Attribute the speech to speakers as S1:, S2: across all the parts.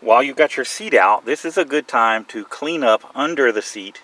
S1: while you've got your seat out, this is a good time to clean up under the seat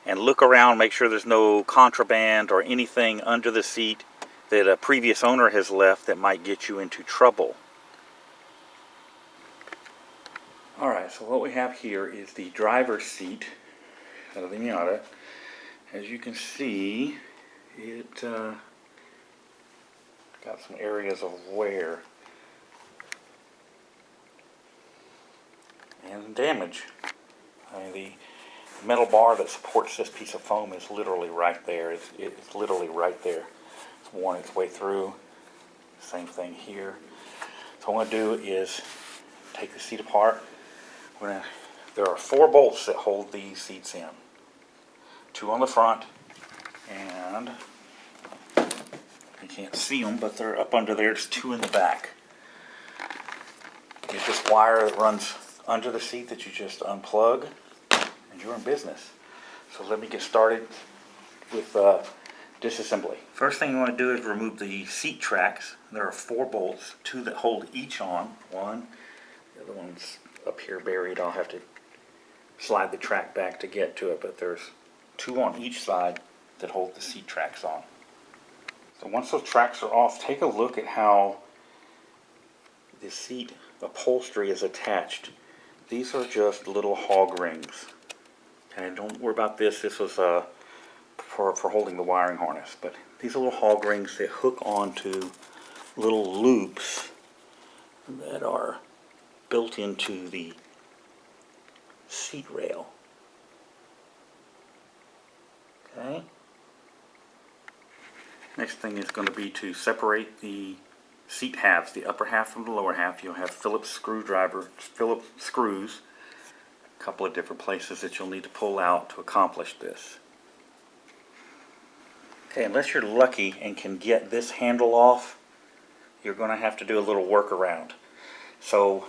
S1: and look around, make sure there's no contraband or anything under the seat that a previous owner has left that might get you into trouble. Alright, so what we have here is the driver's seat of the Miata. As you can see, it got some areas of wear and damage. I mean, the metal bar that supports this piece of foam is literally right there. It's literally right there. It's worn its way through. Same thing here. So what I'm going to do is take the seat apart. There are 4 bolts that hold these seats in. 2 on the front, and you can't see them, but they're up under there. There's 2 in the back. There's this wire that runs under the seat that you just unplug, and you're in business. So let me get started with disassembly. First thing you want to do is remove the seat tracks. There are 4 bolts, 2 that hold each on. One, the other one's up here buried. I'll have to slide the track back to get to it, but there's 2 on each side that hold the seat tracks on. So once those tracks are off, take a look at how the seat upholstery is attached. These are just little hog rings. And don't worry about this. This was for holding the wiring harness. But these are little hog rings that hook onto little loops that are built into the seat rail. Okay. Next thing is going to be to separate the seat halves, the upper half from the lower half. You'll have Phillips screws, a couple of different places that you'll need to pull out to accomplish this. Okay, unless you're lucky and can get this handle off, you're going to have to do a little workaround. So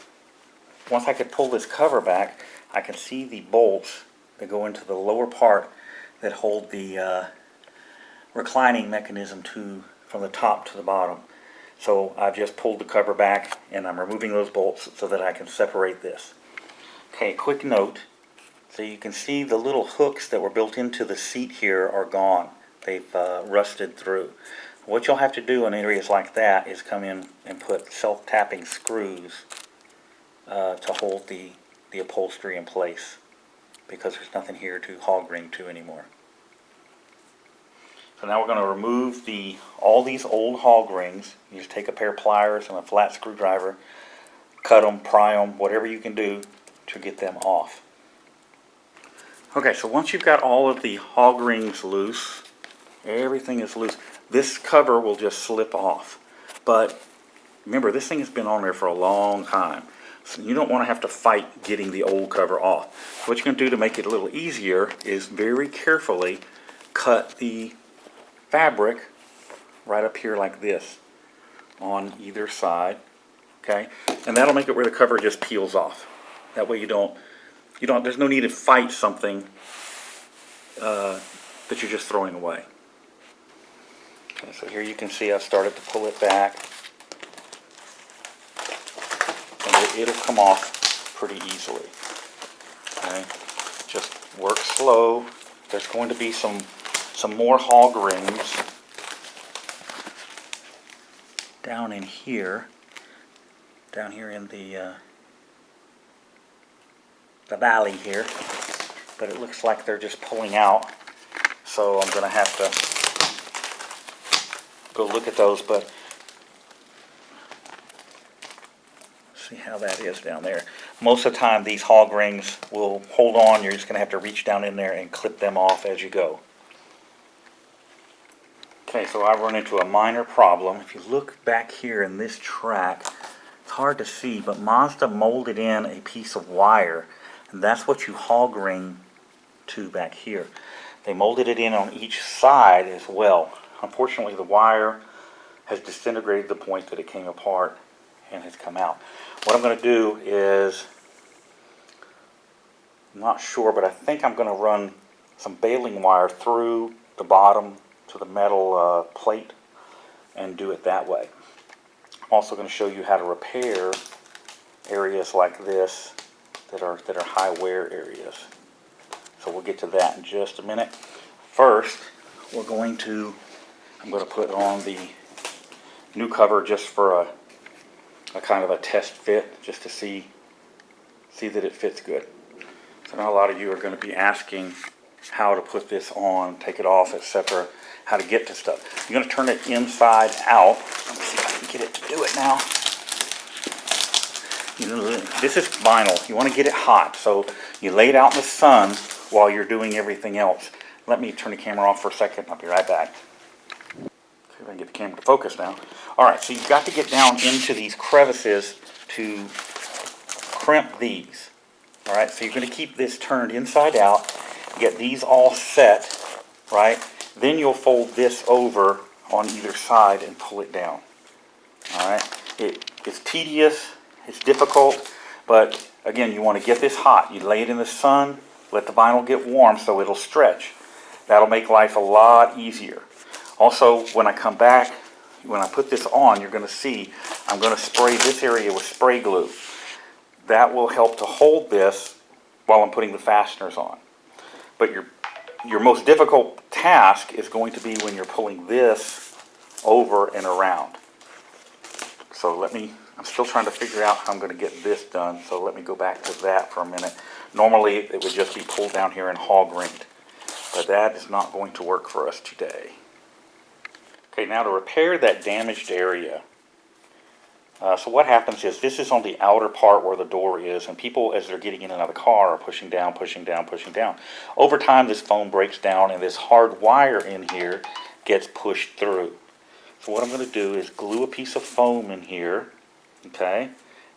S1: once I could pull this cover back, I can see the bolts that go into the lower part that hold the reclining mechanism from the top to the bottom. So I've just pulled the cover back and I'm removing those bolts so that I can separate this. Okay, quick note. So you can see the little hooks that were built into the seat here are gone. They've rusted through. What you'll have to do in areas like that is come in and put self-tapping screws to hold the upholstery in place, because there's nothing here to hog ring to anymore. So now we're going to remove all these old hog rings. You just take a pair of pliers and a flat screwdriver, cut them, pry them, whatever you can do to get them off. Okay, so once you've got all of the hog rings loose, everything is loose, this cover will just slip off. But remember, this thing has been on there for a long time. So you don't want to have to fight getting the old cover off. What you're going to do to make it a little easier is very carefully cut the fabric right up here like this on either side. Okay, and that'll make it where the cover just peels off. That way there's no need to fight something that you're just throwing away. Okay, so here you can see I've started to pull it back. And it'll come off pretty easily. Okay, just work slow. There's going to be some more hog rings down in here, in the valley here, but it looks like they're just pulling out, so I'm going to have to go look at those, but see how that is down there. Most of the time these hog rings will hold on. You're just going to have to reach down in there and clip them off as you go. Okay, so I run into a minor problem. If you look back here in this track, it's hard to see, but Mazda molded in a piece of wire, and that's what you hog ring to back here. They molded it in on each side as well. Unfortunately, the wire has disintegrated to the point that it came apart and has come out. What I'm going to do is, I'm not sure, but I think I'm going to run some baling wire through the bottom to the metal plate and do it that way. I'm also going to show you how to repair areas like this that are high wear areas. So we'll get to that in just a minute. First, I'm going to put on the new cover just for a kind of a test fit, just to see that it fits good. So now a lot of you are going to be asking how to put this on, take it off, etc., how to get to stuff. You're going to turn it inside out. Let me see if I can get it to do it now. This is vinyl. You want to get it hot, so you lay it out in the sun while you're doing everything else. Let me turn the camera off for a second. I'll be right back. See if I can get the camera to focus now. Alright, so you've got to get down into these crevices to crimp these. Alright, so you're going to keep this turned inside out, get these all set, right? Then you'll fold this over on either side and pull it down. Alright, it's tedious, it's difficult, but again, you want to get this hot. You lay it in the sun, let the vinyl get warm so it'll stretch. That'll make life a lot easier. Also, when I come back, when I put this on, you're going to see I'm going to spray this area with spray glue. That will help to hold this while I'm putting the fasteners on. But your most difficult task is going to be when you're pulling this over and around. So I'm still trying to figure out how I'm going to get this done, so let me go back to that for a minute. Normally it would just be pulled down here and hog ringed, but that is not going to work for us today. Okay, now to repair that damaged area. So what happens is, this is on the outer part where the door is, and people, as they're getting in and out of the car, are pushing down, pushing down, pushing down. Over time, this foam breaks down, and this hard wire in here gets pushed through. So what I'm going to do is glue a piece of foam in here, okay?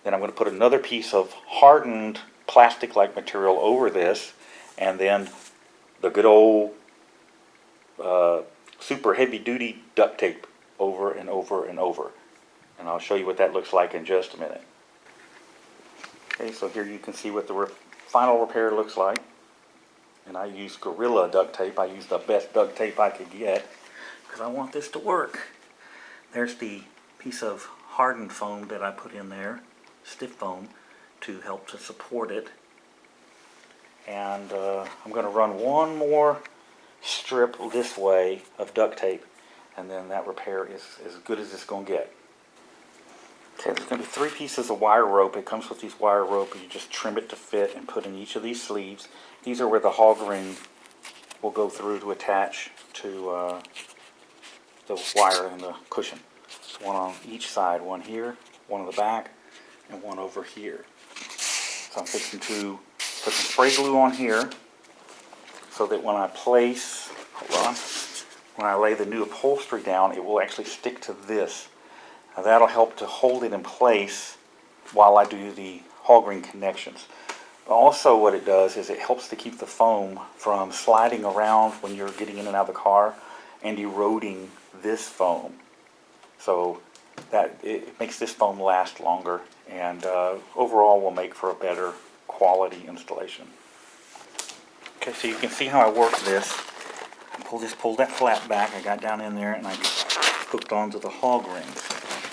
S1: Then I'm going to put another piece of hardened plastic-like material over this, and then the good old super heavy-duty duct tape over and over and over. And I'll show you what that looks like in just a minute. Okay, so here you can see what the final repair looks like. And I use Gorilla duct tape. I use the best duct tape I could get because I want this to work. There's the piece of hardened foam that I put in there, stiff foam, to help to support it. And I'm going to run one more strip this way of duct tape, and then that repair is as good as it's going to get. Okay, there's going to be 3 pieces of wire rope. It comes with these wire rope. You just trim it to fit and put in each of these sleeves. These are where the hog ring will go through to attach to the wire and the cushion. One on each side, one here, one on the back, and one over here. So I'm fixing to put some spray glue on here so that when I place, when I lay the new upholstery down, it will actually stick to this. Now that'll help to hold it in place while I do the hog ring connections. Also what it does is it helps to keep the foam from sliding around when you're getting in and out of the car and eroding this foam. So that it makes this foam last longer, and overall will make for a better quality installation. Okay, so you can see how I work this. I pull that flap back. I got down in there and I hooked onto the hog rings.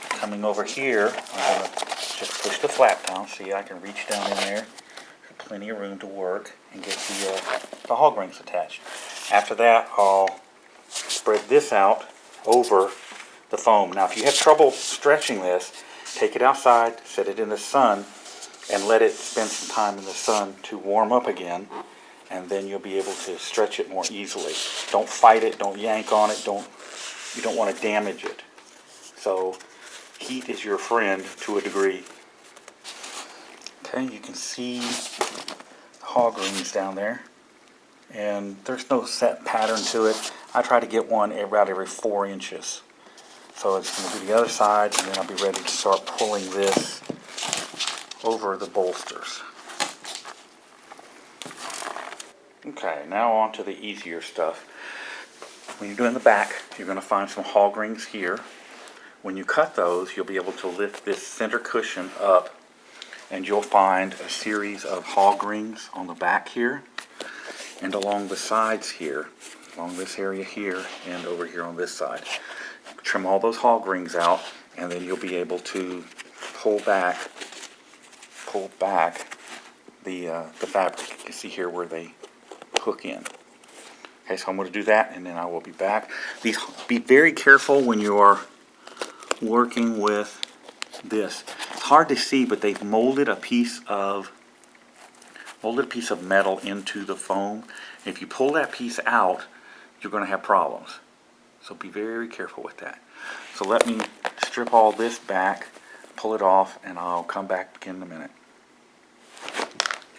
S1: Coming over here, I'm going to just push the flap down. See, I can reach down in there. There's plenty of room to work and get the hog rings attached. After that, I'll spread this out over the foam. Now, if you have trouble stretching this, take it outside, set it in the sun, and let it spend some time in the sun to warm up again, and then you'll be able to stretch it more easily. Don't fight it, don't yank on it, you don't want to damage it. So heat is your friend to a degree. Okay, you can see the hog rings down there, and there's no set pattern to it. I try to get one about every 4 inches. So it's going to be the other side, and then I'll be ready to start pulling this over the bolsters. Okay, now on to the easier stuff. When you're doing the back, you're going to find some hog rings here. When you cut those, you'll be able to lift this center cushion up, and you'll find a series of hog rings on the back here and along the sides here, along this area here and over here on this side. Trim all those hog rings out, and then you'll be able to pull back pull back the fabric. You can see here where they hook in. Okay, so I'm going to do that, and then I will be back. Be very careful when you are working with this. It's hard to see, but they've molded a piece of metal into the foam. If you pull that piece out, you're going to have problems. So be very careful with that. So let me strip all this back, pull it off, and I'll come back in a minute.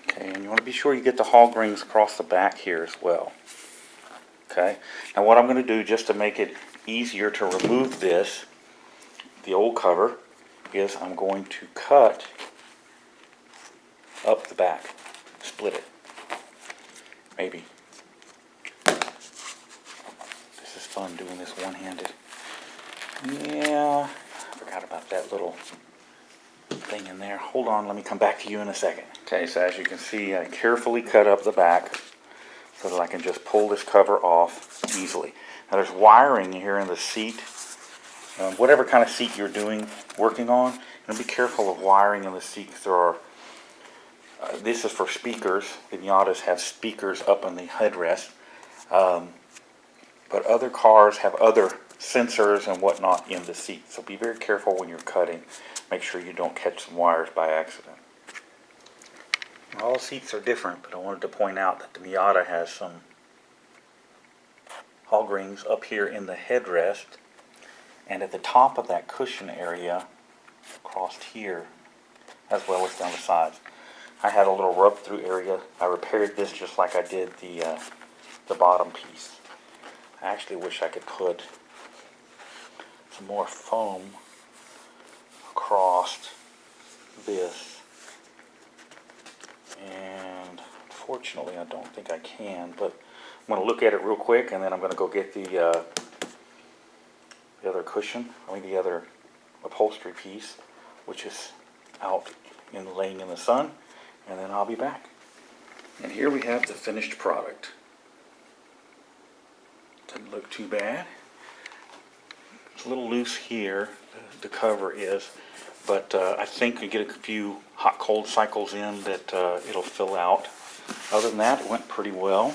S1: Okay, and you want to be sure you get the hog rings across the back here as well. Okay, now what I'm going to do, just to make it easier to remove this, the old cover, is I'm going to cut up the back, split it, maybe. This is fun doing this one-handed. Yeah, I forgot about that little thing in there. Hold on, let me come back to you in a second. Okay, so as you can see, I carefully cut up the back so that I can just pull this cover off easily. Now there's wiring here in the seat. Whatever kind of seat you're working on, and be careful of wiring in the seat, because there are, this is for speakers. The Miatas have speakers up on the headrest, but other cars have other sensors and whatnot in the seat. So be very careful when you're cutting. Make sure you don't catch some wires by accident. All seats are different, but I wanted to point out that the Miata has some hog rings up here in the headrest, and at the top of that cushion area across here, as well as down the sides. I had a little rub through area. I repaired this just like I did the bottom piece. I actually wish I could put some more foam across this, and unfortunately I don't think I can, but I'm going to look at it real quick, and then I'm going to go get the other cushion, the other upholstery piece, which is out laying in the sun, and then I'll be back. And here we have the finished product. Doesn't look too bad. It's a little loose here, the cover is, but I think you get a few hot-cold cycles in that it'll fill out. Other than that, it went pretty well.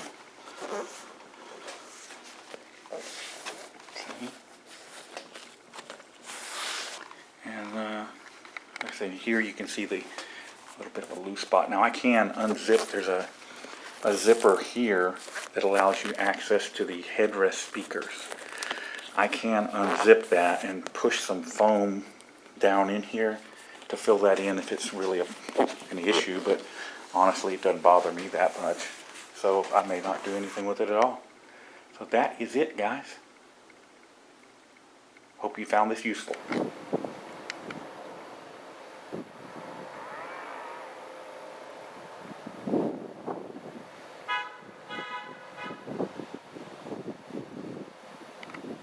S1: And like I said, here you can see the little bit of a loose spot. Now I can unzip. There's a zipper here that allows you access to the headrest speakers. I can unzip that and push some foam down in here to fill that in if it's really an issue, but honestly it doesn't bother me that much, so I may not do anything with it at all. So that is it, guys. Hope you found this useful.